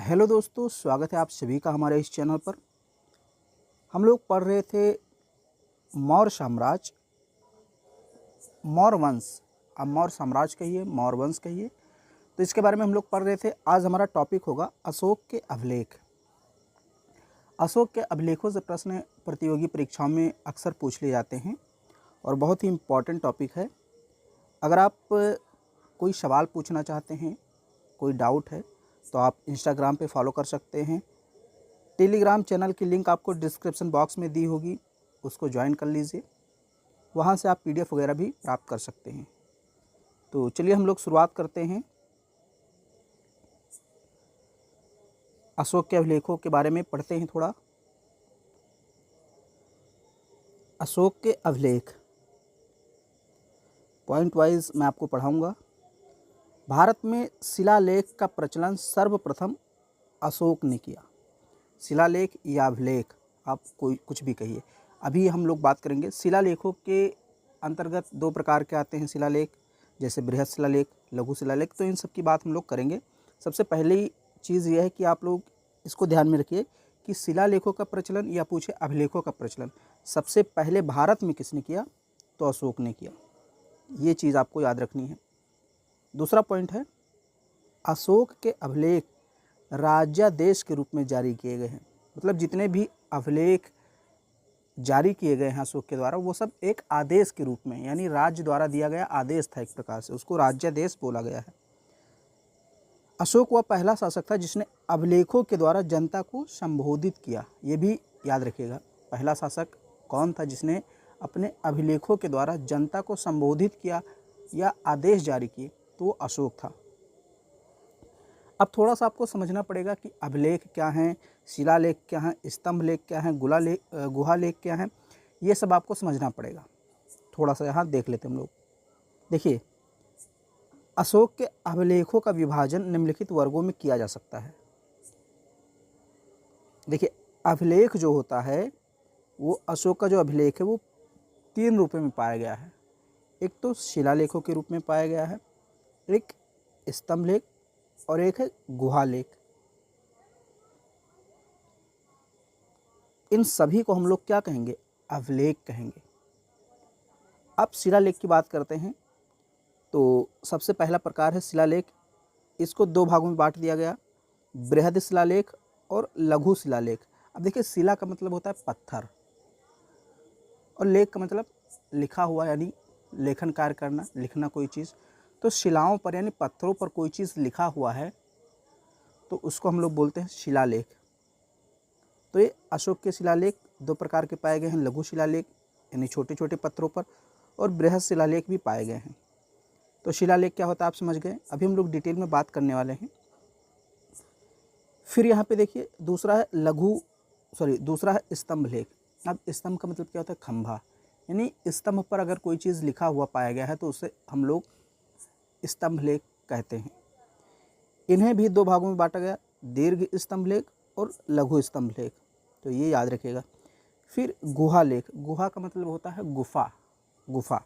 Hello दोस्तों, स्वागत है आप सभी का हमारे इस चैनल पर। हम लोग पढ़ रहे थे मौर्य साम्राज्य, मौर्य वंश। अब मौर्य साम्राज्य कहिए, मौर्य वंश कहिए, तो इसके बारे में हम लोग पढ़ रहे थे। आज हमारा टॉपिक होगा अशोक के अभिलेख। अशोक के अभिलेखों से प्रश्न प्रतियोगी परीक्षाओं में अक्सर पूछ लिए जाते हैं और बहुत ही इम्पॉर्टेंट टॉपिक है। अगर आप कोई सवाल पूछना चाहते हैं, कोई डाउट है, तो आप इंस्टाग्राम पे फॉलो कर सकते हैं। टेलीग्राम चैनल की लिंक आपको डिस्क्रिप्शन बॉक्स में दी होगी, उसको ज्वाइन कर लीजिए। वहाँ से आप पीडीएफ वगैरह भी प्राप्त कर सकते हैं। तो चलिए हम लोग शुरुआत करते हैं। अशोक के अभिलेखों के बारे में पढ़ते हैं थोड़ा। अशोक के अभिलेख पॉइंट वाइज मैं आपको पढ़ाऊँगा। भारत में शिलालेख का प्रचलन सर्वप्रथम अशोक ने किया। शिलालेख या अभिलेख, आप कोई कुछ भी कहिए। अभी हम लोग बात करेंगे शिलालेखों के अंतर्गत। दो प्रकार के आते हैं शिलालेख, जैसे बृहद शिलालेख, लघु शिलालेख। तो इन सब की बात हम लोग करेंगे। सबसे पहली चीज़ यह है कि आप लोग इसको ध्यान में रखिए कि शिलालेखों का प्रचलन या पूछे अभिलेखों का प्रचलन सबसे पहले भारत में किसने किया, तो अशोक ने किया। ये चीज़ आपको याद रखनी है। दूसरा पॉइंट है, अशोक के अभिलेख राज्यादेश के रूप में जारी किए गए हैं। मतलब जितने भी अभिलेख जारी किए गए हैं अशोक के द्वारा, वो सब एक आदेश के रूप में, यानी राज्य द्वारा दिया गया आदेश था एक प्रकार से, उसको राज्यादेश बोला गया है। अशोक वह पहला शासक था जिसने अभिलेखों के द्वारा जनता को संबोधित किया। ये भी याद रखिएगा, पहला शासक कौन था जिसने अपने अभिलेखों के द्वारा जनता को संबोधित किया या आदेश जारी किए, तो वो अशोक था। अब थोड़ा सा आपको समझना पड़ेगा कि अभिलेख क्या हैं, शिलालेख क्या हैं, स्तंभ लेख क्या हैं, गुहा लेख क्या हैं। ये सब आपको समझना पड़ेगा। थोड़ा सा यहाँ देख लेते हम लोग। देखिए, अशोक के अभिलेखों का विभाजन निम्नलिखित वर्गों में किया जा सकता है। देखिए, अभिलेख जो होता है, वो अशोक का जो अभिलेख है वो तीन रूपों में पाया गया है। एक तो शिलालेखों के रूप में पाया गया है, एक स्तंभ लेख, और एक है गुहा लेख। इन सभी को हम लोग क्या कहेंगे, अभिलेख कहेंगे। अब शिलालेख की बात करते हैं। तो सबसे पहला प्रकार है शिलालेख। इसको दो भागों में बांट दिया गया, बृहद शिलालेख और लघु शिलालेख। अब देखिए, शिला का मतलब होता है पत्थर, और लेख का मतलब लिखा हुआ, यानी लेखन कार्य करना, लिखना कोई चीज़। तो शिलाओं पर यानी पत्थरों पर कोई चीज़ लिखा हुआ है तो उसको हम लोग बोलते हैं शिलालेख। तो ये अशोक के शिलालेख दो प्रकार के पाए गए हैं, लघु शिलालेख यानी छोटे छोटे पत्थरों पर, और बृहद शिलालेख भी पाए गए हैं। तो शिलालेख क्या होता है आप समझ गए। अभी हम लोग डिटेल में बात करने वाले हैं। फिर यहाँ पे देखिए, दूसरा है स्तंभ लेख। अब स्तंभ का मतलब क्या होता है, खंभा, यानी स्तंभ पर अगर कोई चीज़ लिखा हुआ पाया गया है तो उसे हम लोग स्तंभ लेख कहते हैं। इन्हें भी दो भागों में बांटा गया, दीर्घ स्तंभ लेख और लघु स्तंभ लेख। तो ये याद रखिएगा। फिर गुहा लेख, गुहा का मतलब होता है गुफा।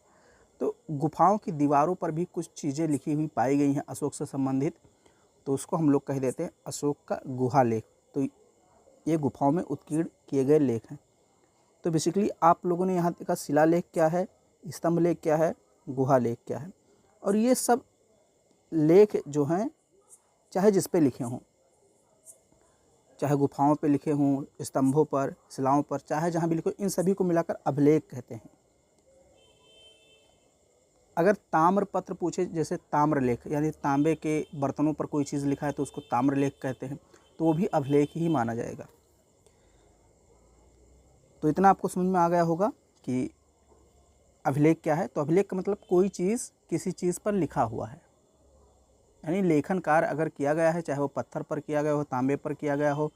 तो गुफाओं की दीवारों पर भी कुछ चीज़ें लिखी हुई पाई गई हैं अशोक से संबंधित, तो उसको हम लोग कह देते हैं अशोक का गुहा लेख। तो ये गुफाओं में उत्कीर्ण किए गए लेख हैं। तो बेसिकली आप लोगों ने यहाँ देखा शिलालेख क्या है, स्तंभ लेख क्या है, गुहा लेख क्या है। और ये सब लेख जो हैं, चाहे जिस पे लिखे हों, चाहे गुफाओं पे लिखे हों, स्तंभों पर, शिलाओं पर, चाहे जहाँ भी लिखे, इन सभी को मिलाकर अभिलेख कहते हैं। अगर ताम्रपत्र पूछे, जैसे ताम्रलेख, यानी तांबे के बर्तनों पर कोई चीज़ लिखा है तो उसको ताम्रलेख कहते हैं, तो वो भी अभिलेख ही माना जाएगा। तो इतना आपको समझ में आ गया होगा कि अभिलेख क्या है। तो अभिलेख का मतलब कोई चीज़ किसी चीज़ पर लिखा हुआ है, यानी लेखन कार्य अगर किया गया है, चाहे वो पत्थर पर किया गया हो, तांबे पर किया गया हो,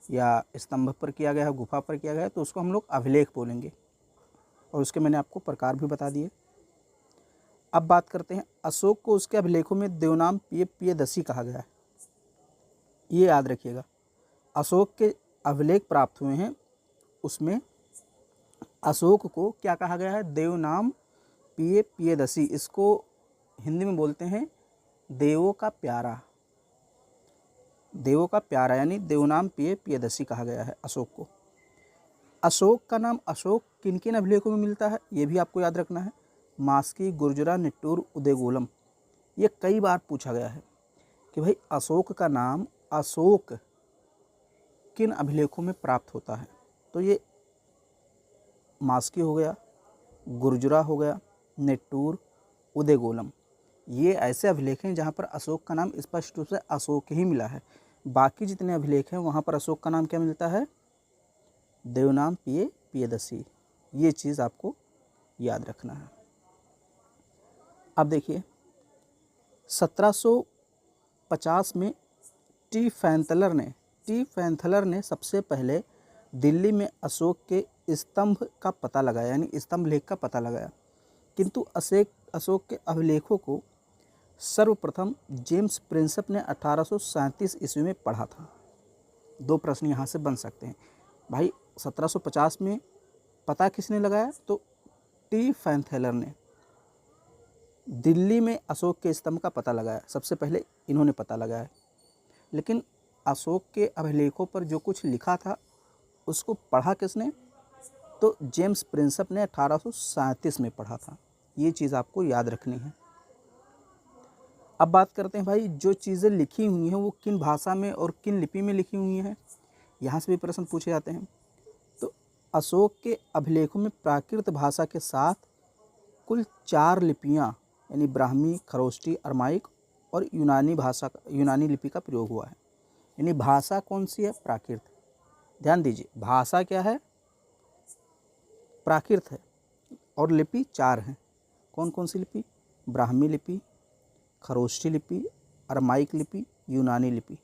या स्तंभ पर किया गया हो, गुफा पर किया गया है, तो उसको हम लोग अभिलेख बोलेंगे। और उसके मैंने आपको प्रकार भी बता दिए। अब बात करते हैं, अशोक को उसके अभिलेखों में देवनाम प्रियदर्शी कहा गया है। ये याद रखिएगा, अशोक के अभिलेख प्राप्त हुए हैं, उसमें अशोक को क्या कहा गया है, देवनाम प्रियदर्शी। इसको हिंदी में बोलते हैं देवों का प्यारा। देवों का प्यारा यानी देवनाम पिय पियदसी कहा गया है अशोक को। अशोक का नाम अशोक किन किन अभिलेखों में मिलता है ये भी आपको याद रखना है। मास्की, गुर्जरा, निट्टूर, उदयगोलम। ये कई बार पूछा गया है कि भाई अशोक का नाम अशोक किन अभिलेखों में प्राप्त होता है। तो ये मास्की हो गया, गुर्जरा हो गया, निट्टूर, उदयगोलम, ये ऐसे अभिलेख हैं जहाँ पर अशोक का नाम स्पष्ट रूप से अशोक ही मिला है। बाकी जितने अभिलेख हैं वहाँ पर अशोक का नाम क्या मिलता है? देवनाम पिय पियदसी। ये चीज़ आपको याद रखना है। अब देखिए 1750 में टी फैंथलर ने सबसे पहले दिल्ली में अशोक के स्तंभ का पता लगाया यानी स्तंभ लेख का पता लगाया, किंतु अशोक के अभिलेखों को सर्वप्रथम जेम्स प्रिंसेप ने 1837 ईस्वी में पढ़ा था। दो प्रश्न यहाँ से बन सकते हैं भाई। 1750 में पता किसने लगाया? तो टी फैंथलर ने दिल्ली में अशोक के स्तंभ का पता लगाया, सबसे पहले इन्होंने पता लगाया। लेकिन अशोक के अभिलेखों पर जो कुछ लिखा था उसको पढ़ा किसने? तो जेम्स प्रिंसेप ने 1837 में पढ़ा था। ये चीज़ आपको याद रखनी है। अब बात करते हैं भाई जो चीज़ें लिखी हुई हैं वो किन भाषा में और किन लिपि में लिखी हुई हैं, यहाँ से भी प्रश्न पूछे जाते हैं। तो अशोक के अभिलेखों में प्राकृत भाषा के साथ कुल 4 लिपियाँ यानी ब्राह्मी, खरोष्टी, अरमाइक और यूनानी लिपि का प्रयोग हुआ है। यानी भाषा कौन सी है? प्राकृत। ध्यान दीजिए, भाषा क्या है? प्राकृत है। और लिपि 4 हैं। कौन कौन सी लिपि? ब्राह्मी लिपि, खरोष्टी लिपि, अरमाइक लिपि, यूनानी लिपि।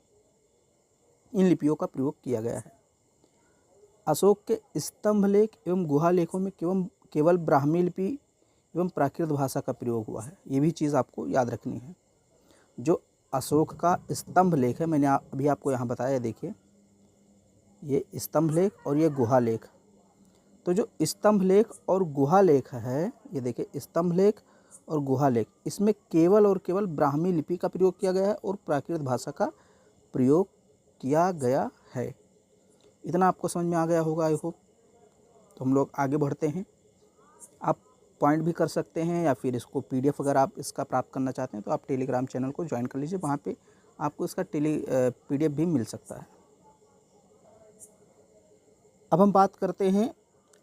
इन लिपियों का प्रयोग किया गया है। अशोक के स्तंभ लेख एवं गुहा लेखों में केवल ब्राह्मी लिपि एवं प्राकृत भाषा का प्रयोग हुआ है। ये भी चीज़ आपको याद रखनी है। जो अशोक का स्तंभ लेख है, मैंने अभी आपको यहाँ बताया, देखिए ये स्तंभ लेख और ये गुहा लेख। तो जो स्तंभ लेख और गुहा लेख है, ये देखिए स्तंभ लेख और गुहा लेख, इसमें केवल और केवल ब्राह्मी लिपि का प्रयोग किया गया है और प्राकृत भाषा का प्रयोग किया गया है। इतना आपको समझ में आ गया होगा आई होप। तो हम लोग आगे बढ़ते हैं। आप पॉइंट भी कर सकते हैं या फिर इसको PDF अगर आप इसका प्राप्त करना चाहते हैं तो आप टेलीग्राम चैनल को ज्वाइन कर लीजिए, वहाँ पे आपको इसका PDF भी मिल सकता है। अब हम बात करते हैं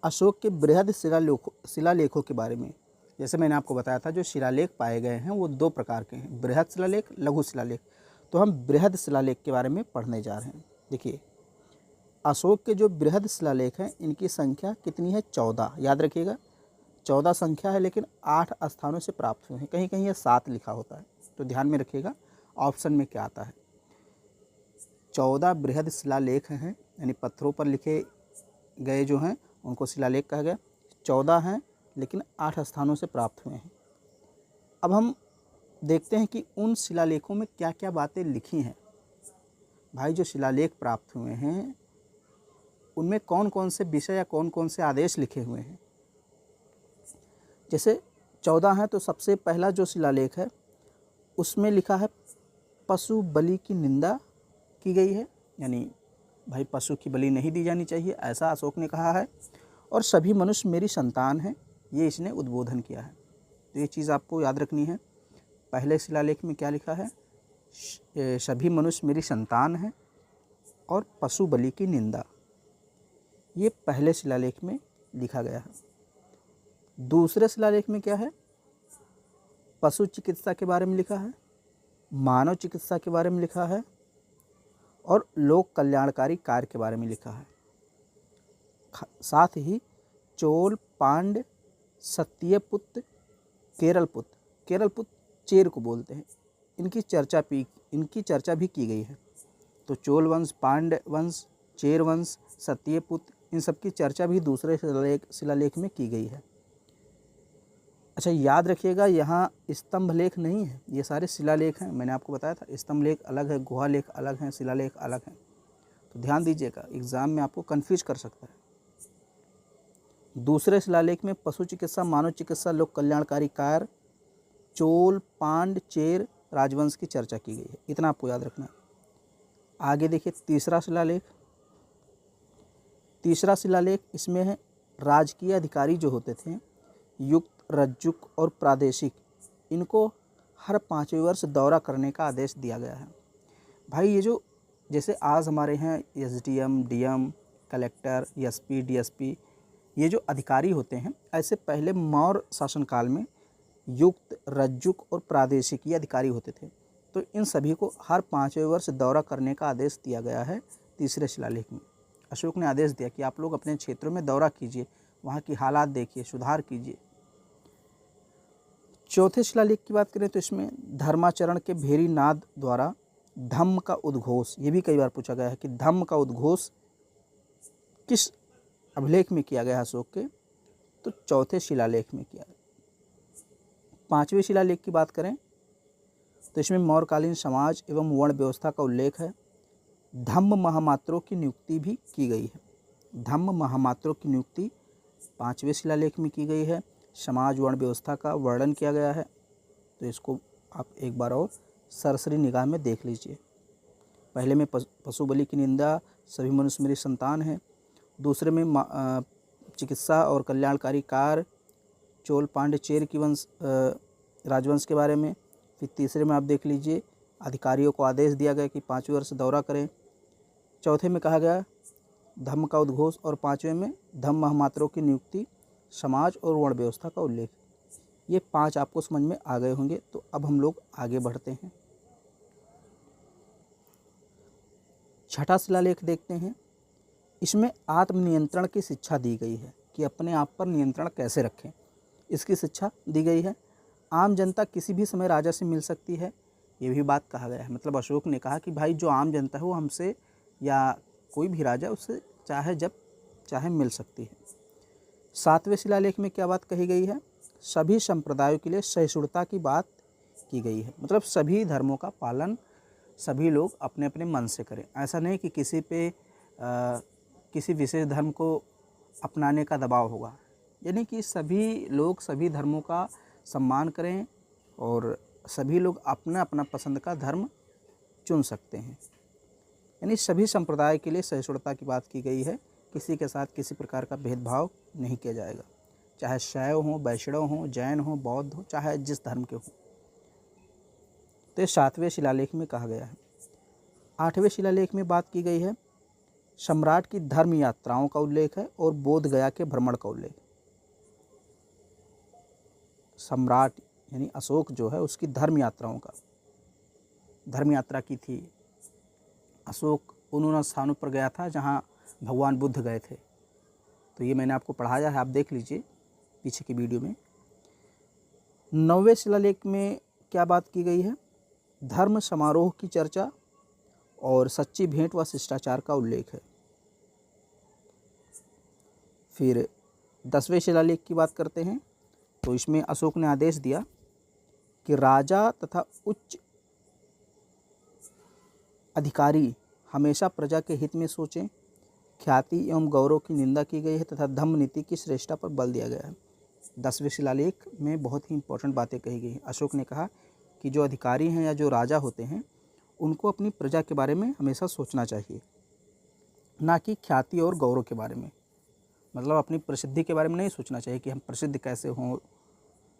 अशोक के बृहद शिलालेखों के बारे में। जैसे मैंने आपको बताया था जो शिलालेख पाए गए हैं वो 2 प्रकार के हैं, बृहद शिलालेख, लघु शिलालेख। तो हम बृहद शिलालेख के बारे में पढ़ने जा रहे हैं। देखिए अशोक के जो बृहद शिलालेख हैं इनकी संख्या कितनी है? 14। याद रखिएगा 14 संख्या है, लेकिन 8 स्थानों से प्राप्त हुए हैं। कहीं कहीं ये 7 लिखा होता है, तो ध्यान में रखिएगा ऑप्शन में क्या आता है। 14 बृहद शिलालेख हैं, यानी पत्थरों पर लिखे गए जो हैं उनको शिलालेख कहा गया। 14 हैं लेकिन 8 स्थानों से प्राप्त हुए हैं। अब हम देखते हैं कि उन शिलालेखों में क्या क्या बातें लिखी हैं। भाई जो शिलालेख प्राप्त हुए हैं उनमें कौन कौन से विषय या कौन कौन से आदेश लिखे हुए हैं। जैसे 14 हैं तो सबसे पहला जो शिलालेख है उसमें लिखा है पशु बलि की निंदा की गई है, यानी भाई पशु की बलि नहीं दी जानी चाहिए, ऐसा अशोक ने कहा है। और सभी मनुष्य मेरी संतान है, ये इसने उद्बोधन किया है। तो ये चीज़ आपको याद रखनी है। पहले शिलालेख में क्या लिखा है? सभी मनुष्य मेरी संतान है और पशु बलि की निंदा, ये पहले शिलालेख में लिखा गया है। दूसरे शिलालेख में क्या है? पशु चिकित्सा के बारे में लिखा है, मानव चिकित्सा के बारे में लिखा है और लोक कल्याणकारी कार्य के बारे में लिखा है। साथ ही चोल, पांड्य, सत्यपुत्र, केरलपुत्र चेर को बोलते हैं, इनकी चर्चा भी की गई है। तो चोल वंश, पांड्य वंश, चेर वंश, सत्यपुत्र, इन सब की चर्चा भी दूसरे शिलालेख में की गई है। अच्छा याद रखिएगा यहाँ स्तंभ लेख नहीं है, ये सारे शिलालेख हैं। मैंने आपको बताया था स्तंभ लेख अलग है, गुहा लेख अलग हैं, शिलालेख अलग हैं। तो ध्यान दीजिएगा, एग्जाम में आपको कंफ्यूज कर सकता है। दूसरे शिलालेख में पशु चिकित्सा, मानव चिकित्सा, लोक कल्याणकारी कार्य, चोल, पांड्य, चेर राजवंश की चर्चा की गई है। इतना आपको याद रखना है। आगे देखिए तीसरा शिलालेख। तीसरा शिलालेख इसमें है राजकीय अधिकारी जो होते थे युक्त, रज्जुक और प्रादेशिक, इनको हर 5वें वर्ष दौरा करने का आदेश दिया गया है। भाई ये जो जैसे आज हमारे हैं SDM, DM, collector, SP, DSP, ये जो अधिकारी होते हैं, ऐसे पहले मौर्य शासनकाल में युक्त, रज्जुक और प्रादेशिक ये अधिकारी होते थे। तो इन सभी को हर 5वें वर्ष दौरा करने का आदेश दिया गया है तीसरे शिलालेख में। अशोक ने आदेश दिया कि आप लोग अपने क्षेत्रों में दौरा कीजिए, वहाँ की हालात देखिए, सुधार कीजिए। चौथे शिलालेख की बात करें तो इसमें धर्माचरण के भेरी नाद द्वारा धम्म का उद्घोष, ये भी कई बार पूछा गया है कि धम्म का उद्घोष किस अभिलेख में किया गया है अशोक के, तो चौथे शिलालेख में किया। पांचवें शिलालेख की बात करें तो इसमें मौर्यकालीन समाज एवं वर्ण व्यवस्था का उल्लेख है। धम्म महामात्रों की नियुक्ति भी की गई है। धम्म महामात्रों की नियुक्ति पांचवें शिलालेख में की गई है। समाज वर्ण व्यवस्था का वर्णन किया गया है। तो इसको आप एक बार और सरसरी निगाह में देख लीजिए। पहले में पशु बलि की निंदा, सभी मनुष्य मेरी संतान है। दूसरे में चिकित्सा और कल्याणकारी कार्य, चोल पांड्य चेर की राजवंश के बारे में। फिर तीसरे में आप देख लीजिए अधिकारियों को आदेश दिया गया कि 5वें वर्ष दौरा करें। चौथे में कहा गया धम्म का उद्घोष और पांचवें में धम्म महामात्रों की नियुक्ति, समाज और वर्ण व्यवस्था का उल्लेख। ये 5 आपको समझ में आ गए होंगे। तो अब हम लोग आगे बढ़ते हैं। छठा शिलालेख देखते हैं। इसमें आत्मनियंत्रण की शिक्षा दी गई है कि अपने आप पर नियंत्रण कैसे रखें, इसकी शिक्षा दी गई है। आम जनता किसी भी समय राजा से मिल सकती है, ये भी बात कहा गया है। मतलब अशोक ने कहा कि भाई जो आम जनता है वो हमसे या कोई भी राजा उससे चाहे जब चाहे मिल सकती है। 7वें शिलालेख में क्या बात कही गई है? सभी संप्रदायों के लिए सहिष्णुता की बात की गई है। मतलब सभी धर्मों का पालन सभी लोग अपने अपने मन से करें। ऐसा नहीं कि किसी पे किसी विशेष धर्म को अपनाने का दबाव होगा। यानी कि सभी लोग सभी धर्मों का सम्मान करें और सभी लोग अपना अपना पसंद का धर्म चुन सकते हैं। यानी सभी संप्रदाय के लिए सहिष्णुता की बात की गई है। किसी के साथ किसी प्रकार का भेदभाव नहीं किया जाएगा, चाहे शैव हो, वैष्णव हो, जैन हो, बौद्ध हो, चाहे जिस धर्म के हो। तो ये 7वें शिलालेख में कहा गया है। 8वें शिलालेख में बात की गई है सम्राट की धर्म यात्राओं का उल्लेख है और बोध गया के भ्रमण का उल्लेख। सम्राट यानी अशोक जो है उसकी धर्म यात्राओं का, धर्म यात्रा की थी। अशोक उन स्थानों पर गया था जहाँ भगवान बुद्ध गए थे। तो ये मैंने आपको पढ़ाया है, आप देख लीजिए पीछे की वीडियो में। 9वें शिलालेख में क्या बात की गई है? धर्म समारोह की चर्चा और सच्ची भेंट व शिष्टाचार का उल्लेख है। फिर 10वें शिलालेख की बात करते हैं। तो इसमें अशोक ने आदेश दिया कि राजा तथा उच्च अधिकारी हमेशा प्रजा के हित में सोचें। ख्याति एवं गौरव की निंदा की गई है तथा धम्म नीति की श्रेष्ठता पर बल दिया गया है। 10वें शिलालेख में बहुत ही इंपॉर्टेंट बातें कही गई हैं। अशोक ने कहा कि जो अधिकारी हैं या जो राजा होते हैं उनको अपनी प्रजा के बारे में हमेशा सोचना चाहिए, ना कि ख्याति और गौरव के बारे में। मतलब अपनी प्रसिद्धि के बारे में नहीं सोचना चाहिए कि हम प्रसिद्ध कैसे हों,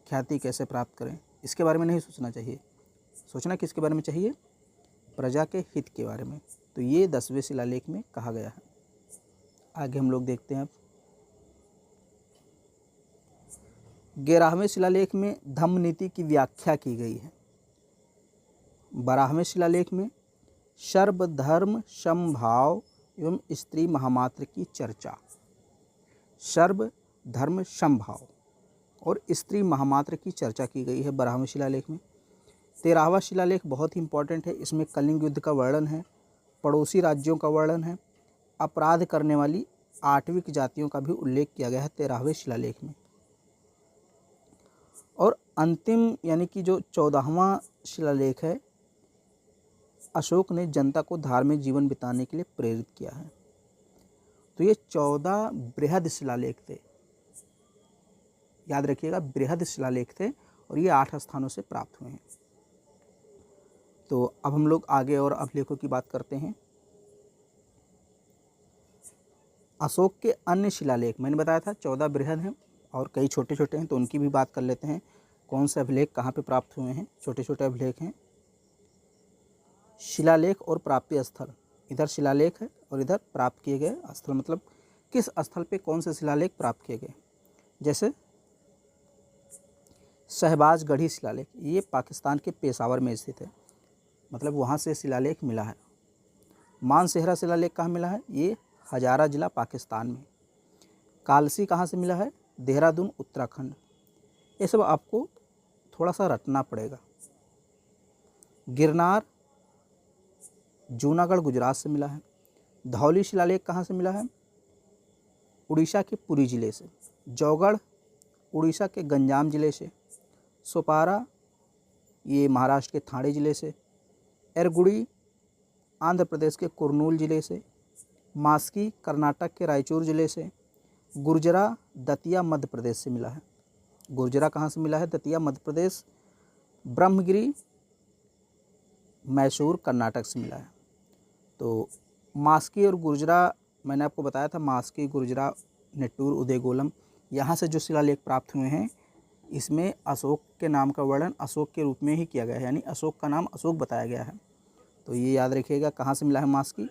ख्याति कैसे प्राप्त करें, इसके बारे में नहीं सोचना चाहिए। सोचना किसके बारे में चाहिए? प्रजा के हित के बारे में। तो ये 10वें शिलालेख में कहा गया है। आगे हम लोग देखते हैं। अब 11वें शिलालेख में धम्म नीति की व्याख्या की गई है। 12वें शिलालेख में सर्वधर्म समभाव एवं स्त्री महामात्र की चर्चा। सर्वधर्म समभाव और स्त्री महामात्र की चर्चा की गई है 12वें शिलालेख में। 13वां शिलालेख बहुत ही इंपॉर्टेंट है। इसमें कलिंग युद्ध का वर्णन है, पड़ोसी राज्यों का वर्णन है, अपराध करने वाली आठविक जातियों का भी उल्लेख किया गया है 13वें शिलालेख में। और अंतिम यानी कि जो 14वां शिलालेख है, अशोक ने जनता को धार्मिक जीवन बिताने के लिए प्रेरित किया है। तो ये 14 बृहद शिलालेख थे, याद रखिएगा बृहद शिलालेख थे और ये 8 स्थानों से प्राप्त हुए हैं। तो अब हम लोग आगे और अभिलेखों की बात करते हैं। अशोक के अन्य शिलालेख, मैंने बताया था 14 बृहद हैं और कई छोटे छोटे हैं, तो उनकी भी बात कर लेते हैं। कौन से अभिलेख कहाँ पे प्राप्त हुए हैं? छोटे छोटे अभिलेख हैं। शिलालेख और प्राप्ति स्थल, इधर शिलालेख है और इधर प्राप्त किए गए स्थल, मतलब किस स्थल पे कौन से शिलालेख प्राप्त किए गए। जैसे शहबाजगढ़ी शिलालेख, ये पाकिस्तान के पेशावर में स्थित है, मतलब वहाँ से शिलालेख मिला है। मानसेहरा शिलालेख कहाँ मिला है? ये हजारा जिला पाकिस्तान में। कालसी कहाँ से मिला है? देहरादून उत्तराखंड। ये सब आपको थोड़ा सा रटना पड़ेगा। गिरनार जूनागढ़ गुजरात से मिला है। धौली शिलालेख कहाँ से मिला है? उड़ीसा के पुरी जिले से। जौगढ़ उड़ीसा के गंजाम जिले से। सोपारा ये महाराष्ट्र के ठाणे जिले से। एरगुड़ी आंध्र प्रदेश के कुर्नूल जिले से। मास्की कर्नाटक के रायचूर जिले से। गुर्जरा दतिया मध्य प्रदेश से मिला है। गुर्जरा कहाँ से मिला है? दतिया मध्य प्रदेश। ब्रह्मगिरी मैसूर कर्नाटक से मिला है। तो मास्की और गुर्जरा मैंने आपको बताया था, मास्की गुर्जरा निट्टूर उदयगोलम, यहाँ से जो शिलालेख प्राप्त हुए हैं इसमें अशोक के नाम का वर्णन अशोक के रूप में ही किया गया है, यानी अशोक का नाम अशोक बताया गया है। तो ये याद रखिएगा। कहाँ से मिला है मास्की?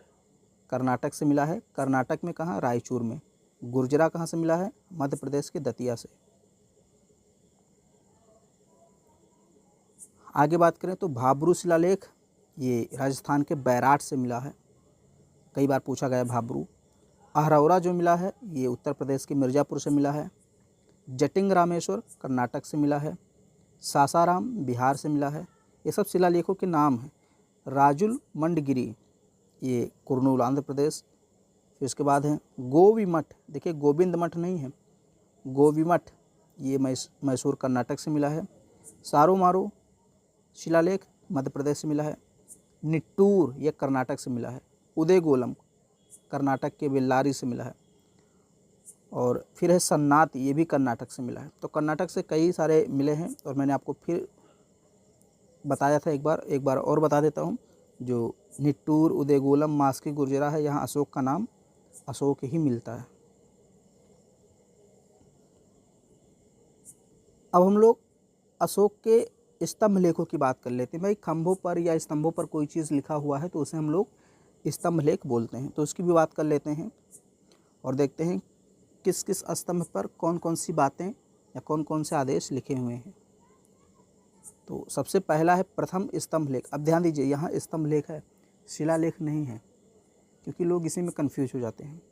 कर्नाटक से मिला है। कर्नाटक में कहाँ? रायचूर में। गुर्जरा कहाँ से मिला है? मध्य प्रदेश के दतिया से। आगे बात करें तो भाबरू शिलालेख, ये राजस्थान के बैराट से मिला है, कई बार पूछा गया भाबरू। अहरौरा जो मिला है ये उत्तर प्रदेश के मिर्ज़ापुर से मिला है। जटिंग रामेश्वर कर्नाटक से मिला है। सासाराम बिहार से मिला है। ये सब शिलालेखों के नाम हैं। राजुल मंडगिरी ये कुर्नूल आंध्र प्रदेश। फिर उसके बाद है गोवी मठ, देखिए गोविंद मठ नहीं है, गोवी मठ ये मैसूर कर्नाटक से मिला है। सारोमारो शिलालेख मध्य प्रदेश से मिला है। निट्टूर ये कर्नाटक से मिला है। उदयगोलम कर्नाटक के बेल्लारी से मिला है। और फिर है सन्नात, ये भी कर्नाटक से मिला है। तो कर्नाटक से कई सारे मिले हैं और मैंने आपको फिर बताया था, एक बार और बता देता हूँ। जो निट्टूर उदयगोलम मास्की गुर्जरा है, यहाँ अशोक का नाम अशोक ही मिलता है। अब हम लोग अशोक के स्तंभ लेखों की बात कर लेते हैं। भाई खंभों पर या स्तंभों पर कोई चीज़ लिखा हुआ है तो उसे हम लोग स्तंभ लेख बोलते हैं, तो उसकी भी बात कर लेते हैं और देखते हैं किस किस स्तंभ पर कौन कौन सी बातें या कौन कौन से आदेश लिखे हुए हैं। तो सबसे पहला है प्रथम स्तंभ लेख। अब ध्यान दीजिए, यहाँ स्तंभ लेख है, शिलालेख नहीं है, क्योंकि लोग इसी में कन्फ्यूज हो जाते हैं।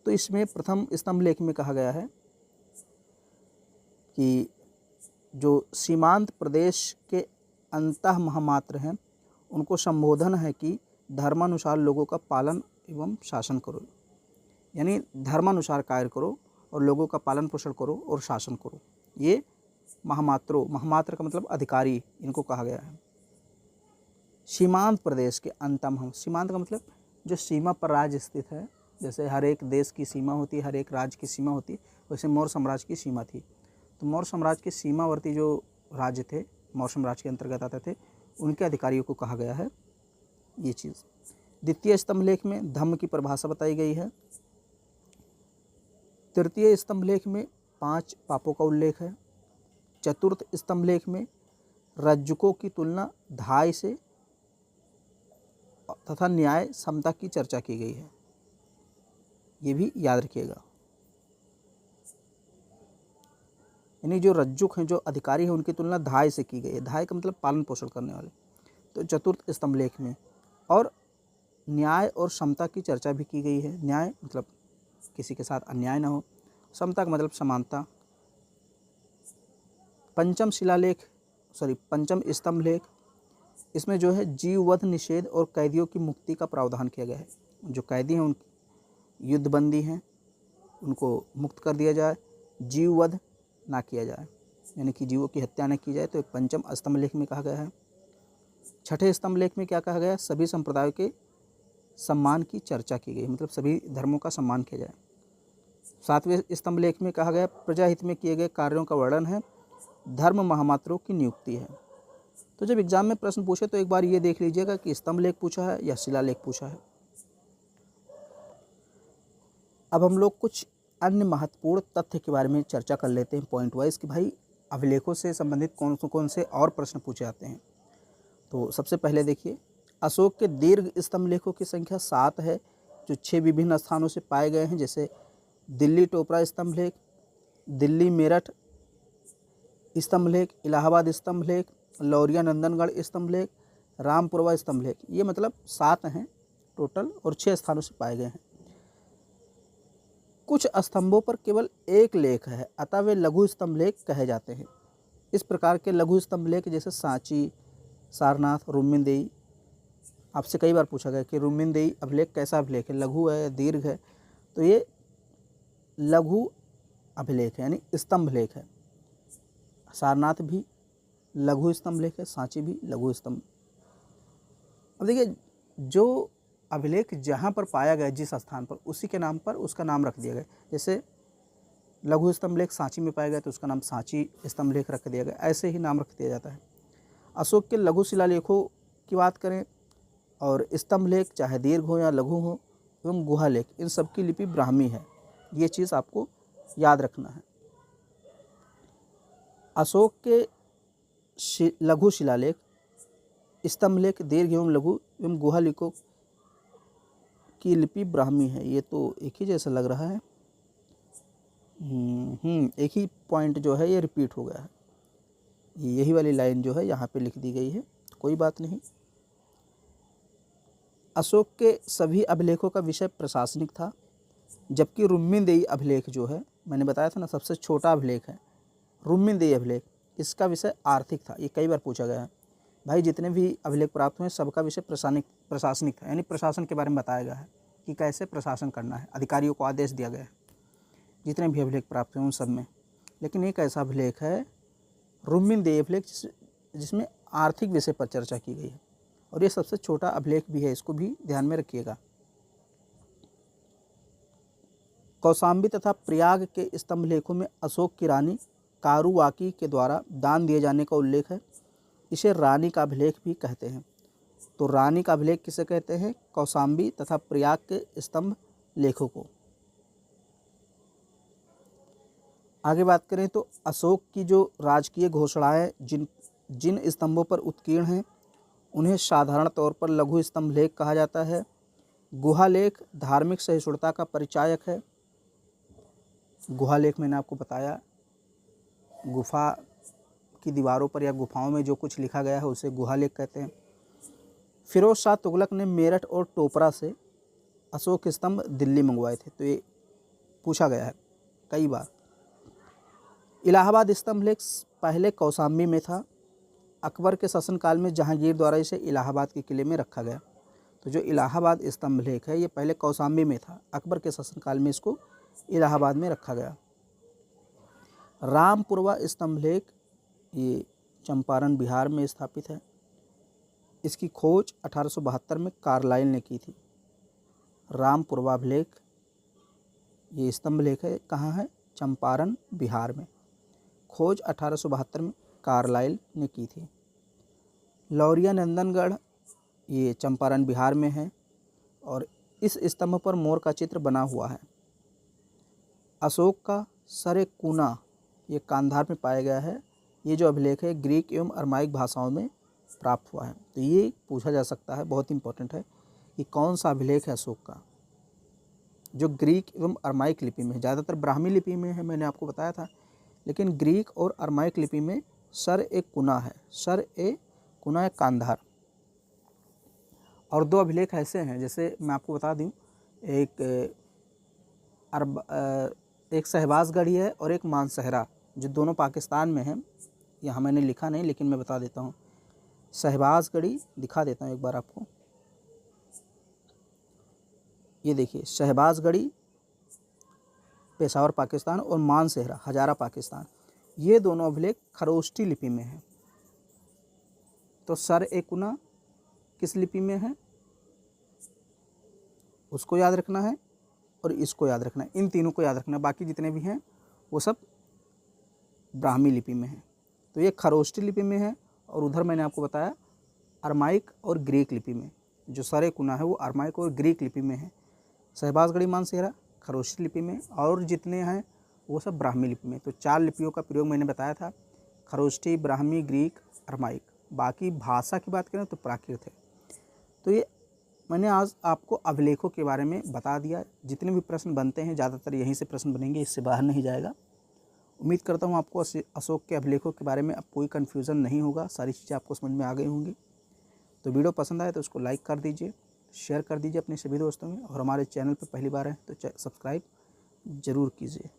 तो इसमें प्रथम स्तंभ लेख में कहा गया है कि जो सीमांत प्रदेश के अंतः महामात्र हैं उनको संबोधन है कि धर्मानुसार लोगों का पालन एवं शासन करो, यानी धर्मानुसार कार्य करो और लोगों का पालन पोषण करो और शासन करो। ये महामात्रों, महामात्र का मतलब अधिकारी, इनको कहा गया है। सीमांत प्रदेश के अंतम, सीमांत का मतलब जो सीमा पर राज्य स्थित है, जैसे हर एक देश की सीमा होती है, हर एक राज्य की सीमा होती है, वैसे मौर्य साम्राज्य की सीमा थी। तो मौर्य साम्राज्य के सीमावर्ती जो राज्य थे, मौर्य साम्राज्य के अंतर्गत आते थे, उनके अधिकारियों को कहा गया है ये चीज़। द्वितीय स्तंभ लेख में धम्म की परिभाषा बताई गई है। तृतीय स्तंभ लेख में 5 पापों का उल्लेख है। चतुर्थ स्तंभ लेख में रज्जुकों की तुलना धाय से तथा न्याय समता की चर्चा की गई है, ये भी याद रखिएगा। यानी जो रज्जुक हैं, जो अधिकारी हैं, उनकी तुलना धाय से की गई है। धाय का मतलब पालन पोषण करने वाले। तो चतुर्थ स्तंभ लेख में और न्याय और समता की चर्चा भी की गई है। न्याय मतलब किसी के साथ अन्याय ना हो, समता का मतलब समानता। पंचम स्तंभ लेख, इसमें जो है जीववध निषेध और कैदियों की मुक्ति का प्रावधान किया गया है। जो कैदी हैं, उन युद्धबंदी हैं, उनको मुक्त कर दिया जाए, जीववध ना किया जाए, यानी कि जीवों की हत्या न की जाए। तो पंचम स्तंभ लेख में कहा गया है। छठे स्तंभ लेख में क्या कहा गया? सभी संप्रदायों के सम्मान की चर्चा की गई, मतलब सभी धर्मों का सम्मान किया जाए। सातवें स्तंभ लेख में कहा गया प्रजाहित में किए गए कार्यों का वर्णन है, धर्म महामात्रों की नियुक्ति है। तो जब एग्जाम में प्रश्न पूछे तो एक बार ये देख लीजिएगा कि स्तंभ लेख पूछा है या शिलालेख पूछा है। अब हम लोग कुछ अन्य महत्वपूर्ण तथ्य के बारे में चर्चा कर लेते हैं पॉइंट वाइज कि भाई अभिलेखों से संबंधित कौन से और प्रश्न पूछे जाते हैं। तो सबसे पहले देखिए, अशोक के दीर्घ स्तंभ लेखों की संख्या 7 है, जो 6 विभिन्न स्थानों से पाए गए हैं, जैसे दिल्ली टोपरा स्तंभ लेख, दिल्ली मेरठ स्तंभ लेख, इलाहाबाद स्तंभ लेख, लौरिया नंदनगढ़ स्तंभ लेख, रामपुरवा स्तंभ लेख। ये मतलब 7 हैं टोटल और 6 स्थानों से पाए गए हैं। कुछ स्तंभों पर केवल एक लेख है, अतः वे लघु स्तंभ लेख कहे जाते हैं। इस प्रकार के लघु स्तंभ लेख जैसे सांची, सारनाथ, रुक्मिणदेई। आपसे कई बार पूछा गया कि रुक्मिणदेई अभिलेख कैसा अभिलेख है, लघु है, दीर्घ है? तो ये लघु अभिलेख है, यानी स्तंभ लेख है। सारनाथ भी लघु स्तंभ लेख है, सांची भी लघु स्तंभ। अब देखिए, जो अभिलेख जहाँ पर पाया गया जिस स्थान पर, उसी के नाम पर उसका नाम रख दिया गया। जैसे लघु स्तंभ लेख सांची में पाया गया तो उसका नाम सांची स्तंभ लेख रख दिया गया, ऐसे ही नाम रख दिया जाता है। अशोक के लघु शिलालेखों की बात करें और स्तंभ लेख चाहे दीर्घ हो या लघु हो एवं गुहा लेख, इन सब की लिपि ब्राह्मी है। ये चीज़ आपको याद रखना है। अशोक के लघु शिलालेख, स्तंभ लेख, दीर्घ एवं लघु एवं गुहा लेखों की लिपि ब्राह्मी है। ये तो एक ही जैसा लग रहा है। एक ही पॉइंट जो है ये रिपीट हो गया है। यही वाली लाइन जो है यहाँ पे लिख दी गई है, तो कोई बात नहीं। अशोक के सभी अभिलेखों का विषय प्रशासनिक था, जबकि रुक्मिणदेई अभिलेख जो है, मैंने बताया था ना सबसे छोटा अभिलेख है रुक्मिणदेई अभिलेख, इसका विषय आर्थिक था। ये कई बार पूछा गया है। भाई जितने भी अभिलेख प्राप्त हुए सबका विषय प्रशासनिक था, यानी प्रशासन के बारे में बताया गया है कि कैसे प्रशासन करना है, अधिकारियों को आदेश दिया गया है जितने भी अभिलेख प्राप्त हुए उन सब में। लेकिन एक ऐसा अभिलेख है रुक्मिणदेई अभिलेख जिसमें आर्थिक विषय पर चर्चा की गई है, और ये सबसे छोटा अभिलेख भी है, इसको भी ध्यान में रखिएगा। कौशाम्बी तथा प्रयाग के स्तंभ लेखों में अशोक की रानी कारुवाकी के द्वारा दान दिए जाने का उल्लेख है। इसे रानी का अभिलेख भी कहते हैं। तो रानी का अभिलेख किसे कहते हैं? कौशाम्बी तथा प्रयाग के स्तंभ लेखों को। आगे बात करें तो अशोक की जो राजकीय घोषणाएं जिन स्तंभों पर उत्कीर्ण हैं उन्हें साधारण तौर पर लघु स्तंभ लेख कहा जाता है। गुहा लेख धार्मिक सहिष्णुता का परिचायक है। गुहा लेख मैंने आपको बताया, गुफा की दीवारों पर या गुफाओं में जो कुछ लिखा गया है उसे गुहा लेख कहते हैं। फिरोज शाह तुगलक ने मेरठ और टोपरा से अशोक स्तंभ दिल्ली मंगवाए थे, तो ये पूछा गया है कई बार। इलाहाबाद स्तंभ लेख पहले कौशाम्बी में था। अकबर के शासनकाल में जहांगीर द्वारा इसे इलाहाबाद के किले में रखा गया। तो जो इलाहाबाद स्तंभ लेख है ये पहले कौशाम्बी में था, अकबर के शासनकाल में इसको इलाहाबाद में रखा गया। रामपुरवा स्तंभ लेख ये चंपारण बिहार में स्थापित है। इसकी खोज 1872 में कार्लाइल ने की थी। रामपुरवा अभिलेख ये स्तंभ लेख है, कहाँ है? चंपारण बिहार में। खोज 1872 में कार्लाइल ने की थी। लौरिया नंदनगढ़ ये चंपारण बिहार में है और इस स्तंभ पर मोर का चित्र बना हुआ है। अशोक का सरेकुना ये कांधार में पाया गया है। ये जो अभिलेख है ग्रीक एवं अरमाइक भाषाओं में प्राप्त हुआ है। तो ये पूछा जा सकता है, बहुत इंपॉर्टेंट है कि कौन सा अभिलेख है अशोक का जो ग्रीक एवं अरमाइक लिपि में है। ज़्यादातर ब्राह्मी लिपि में है, मैंने आपको बताया था, लेकिन ग्रीक और अरमाइक लिपि में सर-ए-कुना है। सर-ए-कुना है कांधार। और दो अभिलेख ऐसे हैं, जैसे मैं आपको बता दूं, एक शहबाजगढ़ी है और एक मानसहरा, जो दोनों पाकिस्तान में हैं। यहाँ मैंने लिखा नहीं लेकिन मैं बता देता हूँ। शहबाजगढ़ी दिखा देता हूँ एक बार आपको। ये देखिए, शहबाजगढ़ी पेशावर पाकिस्तान और मानसहरा हजारा पाकिस्तान, ये दोनों अभिलेख खरोष्टी लिपि में हैं। तो सर-ए-कुना किस लिपि में है उसको याद रखना है और इसको याद रखना है, इन तीनों को याद रखना है। बाकी जितने भी हैं वो सब ब्राह्मी लिपि में है। तो ये खरोष्टी लिपि में है और उधर मैंने आपको बताया अरमाइक और ग्रीक लिपि में। जो सर-ए-कुना है वो अरमाइक और ग्रीक लिपि में है। शहबाजगढ़ी मानसहरा खरोष्ठी लिपि में, और जितने हैं वो सब ब्राह्मी लिपि में। तो 4 लिपियों का प्रयोग मैंने बताया था, खरोष्ठी, ब्राह्मी, ग्रीक, अरमाइक। बाकी भाषा की बात करें तो प्राकृत है। तो ये मैंने आज आपको अभिलेखों के बारे में बता दिया। जितने भी प्रश्न बनते हैं ज़्यादातर यहीं से प्रश्न बनेंगे, इससे बाहर नहीं जाएगा। उम्मीद करता हूँ आपको अशोक के अभिलेखों के बारे में अब कोई कन्फ्यूज़न नहीं होगा, सारी चीज़ें आपको समझ में आ गई होंगी। तो वीडियो पसंद आए तो उसको लाइक कर दीजिए, शेयर कर दीजिए अपने सभी दोस्तों में, और हमारे चैनल पर पहली बार हैं तो सब्सक्राइब ज़रूर कीजिए।